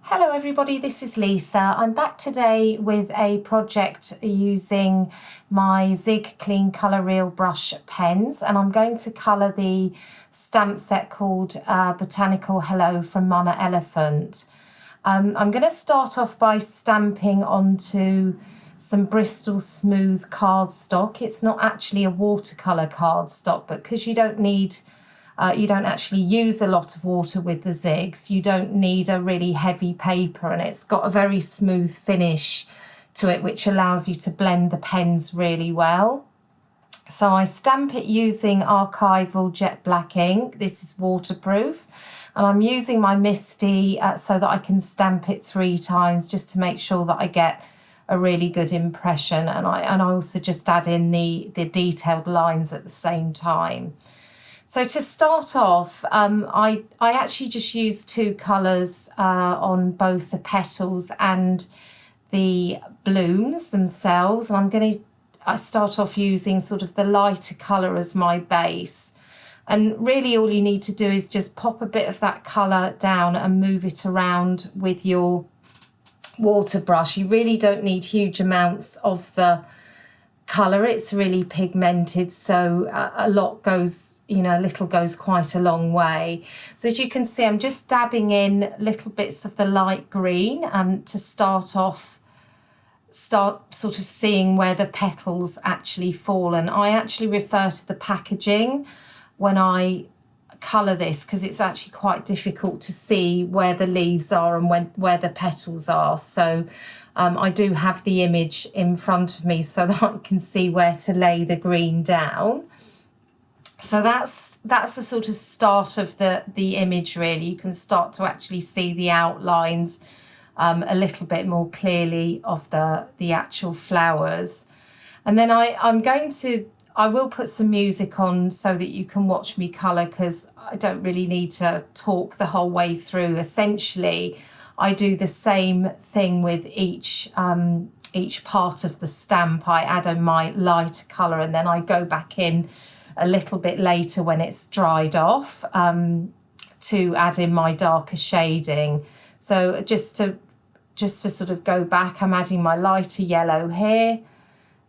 Hello everybody, this is Lisa. I'm back today with a project using my Zig Clean Colour Reel brush pens, and I'm going to colour the stamp set called Botanical Hello from Mama Elephant. I'm going to start off by stamping onto some Bristol Smooth cardstock. It's not actually a watercolour cardstock, but because you don't actually use a lot of water with the zigs, you don't need a really heavy paper, and it's got a very smooth finish to it which allows you to blend the pens really well. So I stamp it using archival jet black ink. This is waterproof, and I'm using my Misty so that I can stamp it 3 times just to make sure that I get a really good impression, and I also just add in the detailed lines at the same time. So to start off, I actually just use 2 colours on both the petals and the blooms themselves. And I start off using sort of the lighter colour as my base. And really all you need to do is just pop a bit of that colour down and move it around with your water brush. You really don't need huge amounts of the colour. It's really pigmented, so a little goes quite a long way. So as you can see, I'm just dabbing in little bits of the light green to start sort of seeing where the petals actually fall. And I actually refer to the packaging when I colour this, because it's actually quite difficult to see where the leaves are and where the petals are. So I do have the image in front of me so that I can see where to lay the green down. So that's the sort of start of the image really. You can start to actually see the outlines a little bit more clearly of the actual flowers. And then I will put some music on so that you can watch me colour, because I don't really need to talk the whole way through. Essentially, I do the same thing with each part of the stamp. I add in my lighter colour, and then I go back in a little bit later when it's dried off to add in my darker shading. So just to sort of go back, I'm adding my lighter yellow here,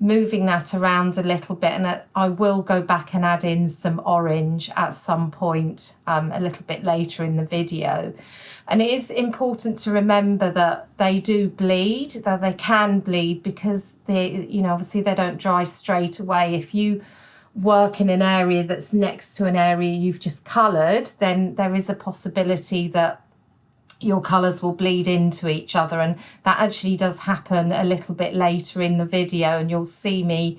moving that around a little bit, and I will go back and add in some orange at some point a little bit later in the video. And it is important to remember that they do bleed, that they can bleed, because obviously they don't dry straight away. If you work in an area that's next to an area you've just coloured, then there is a possibility that your colours will bleed into each other, and that actually does happen a little bit later in the video, and you'll see me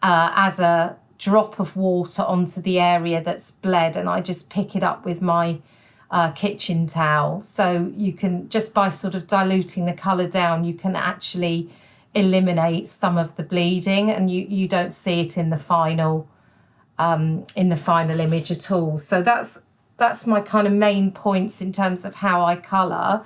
add a drop of water onto the area that's bled, and I just pick it up with my kitchen towel. So you can, just by sort of diluting the colour down, you can actually eliminate some of the bleeding, and you don't see it in the final image at all. So that's my kind of main points in terms of how I colour.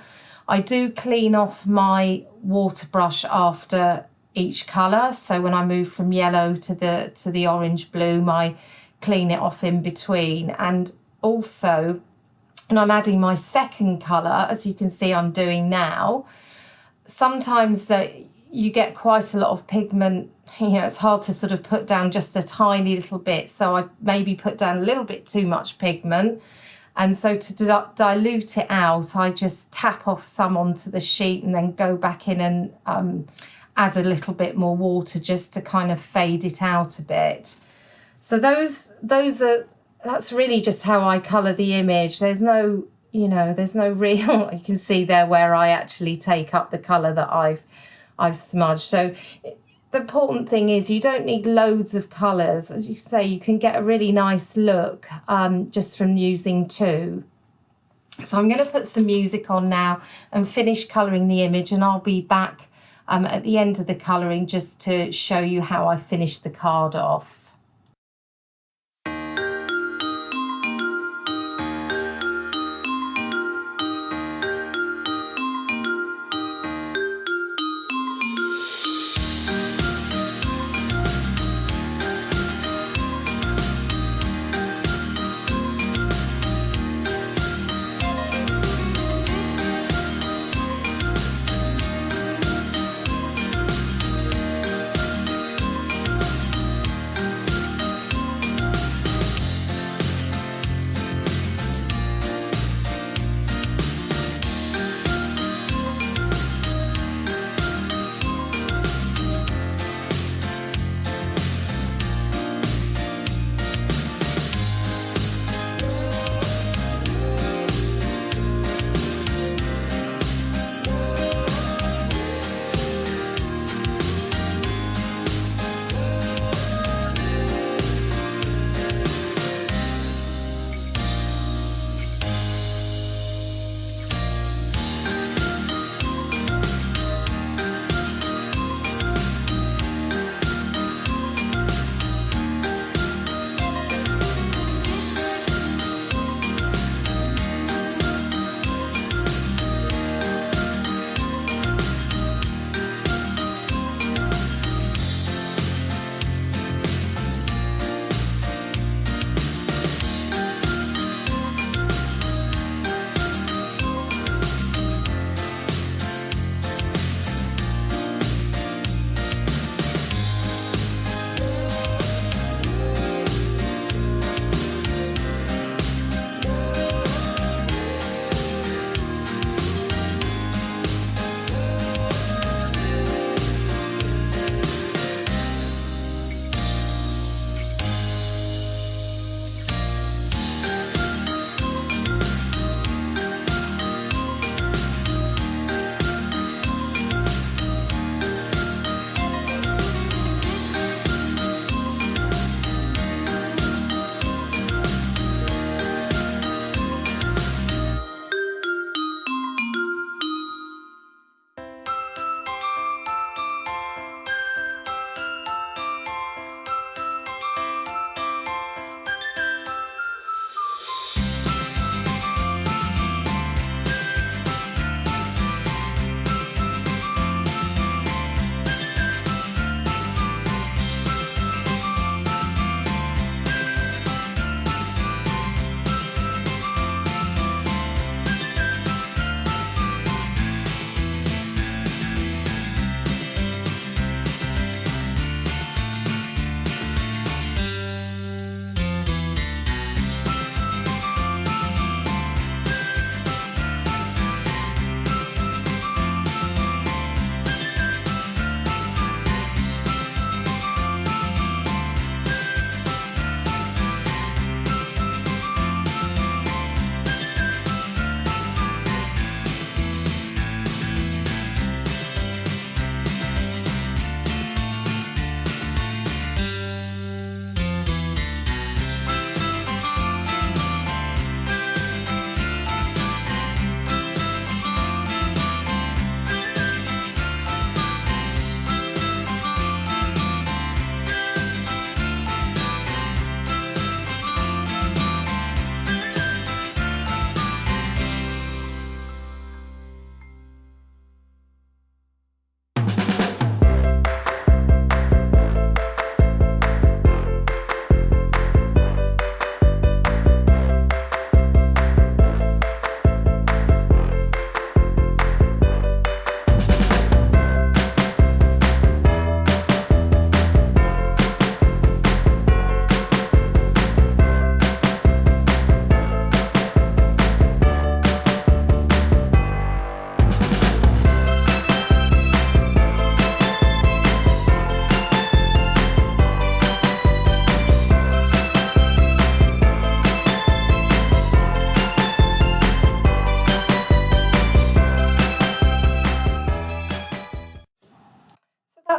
I do clean off my water brush after each colour. So when I move from yellow to the orange bloom, I clean it off in between. And also, and I'm adding my second colour, as you can see I'm doing now. Sometimes you get quite a lot of pigment, it's hard to sort of put down just a tiny little bit. So I maybe put down a little bit too much pigment. And so to dilute it out, I just tap off some onto the sheet and then go back in and add a little bit more water just to kind of fade it out a bit. So that's really just how I colour the image. There's no real, you can see there where I actually take up the colour that I've smudged. So the important thing is you don't need loads of colours. As you say, you can get a really nice look just from using 2. So I'm going to put some music on now and finish colouring the image, and I'll be back at the end of the colouring just to show you how I finish the card off.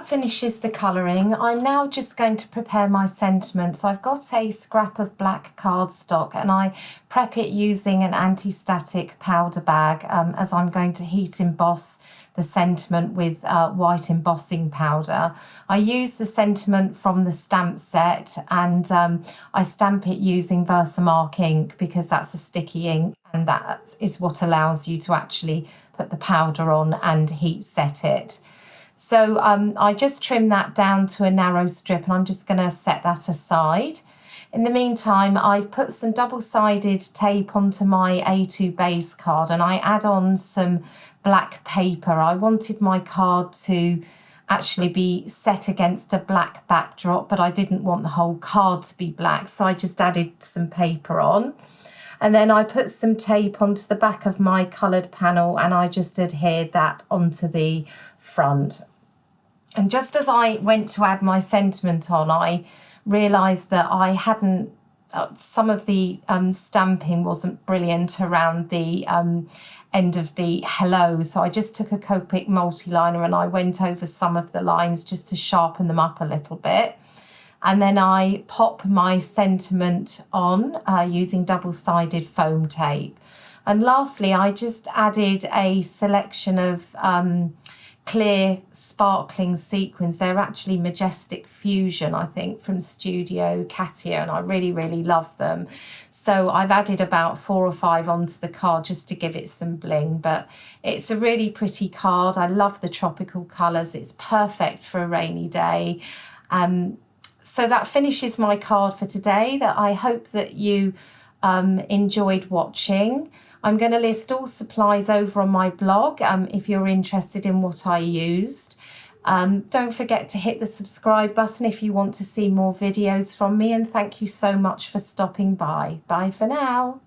that finishes the colouring. I'm now just going to prepare my sentiment. So I've got a scrap of black cardstock and I prep it using an anti-static powder bag as I'm going to heat emboss the sentiment with white embossing powder. I use the sentiment from the stamp set and I stamp it using Versamark ink because that's a sticky ink and that is what allows you to actually put the powder on and heat set it. So I just trim that down to a narrow strip and I'm just going to set that aside. In the meantime, I've put some double-sided tape onto my A2 base card and I add on some black paper. I wanted my card to actually be set against a black backdrop, but I didn't want the whole card to be black, so I just added some paper on. And then I put some tape onto the back of my coloured panel and I just adhered that onto the front. And just as I went to add my sentiment on, I realised that I hadn't, some of the stamping wasn't brilliant around the end of the hello. So I just took a Copic multi-liner and I went over some of the lines just to sharpen them up a little bit. And then I pop my sentiment on using double-sided foam tape. And lastly, I just added a selection of clear sparkling sequins. They're actually Majestic Fusion, I think, from Studio Katia, and I really, really love them. So I've added about 4 or 5 onto the card just to give it some bling, but it's a really pretty card. I love the tropical colours. It's perfect for a rainy day. So that finishes my card for today. That I hope that you enjoyed watching. I'm going to list all supplies over on my blog if you're interested in what I used. Don't forget to hit the subscribe button if you want to see more videos from me, and thank you so much for stopping by. Bye for now.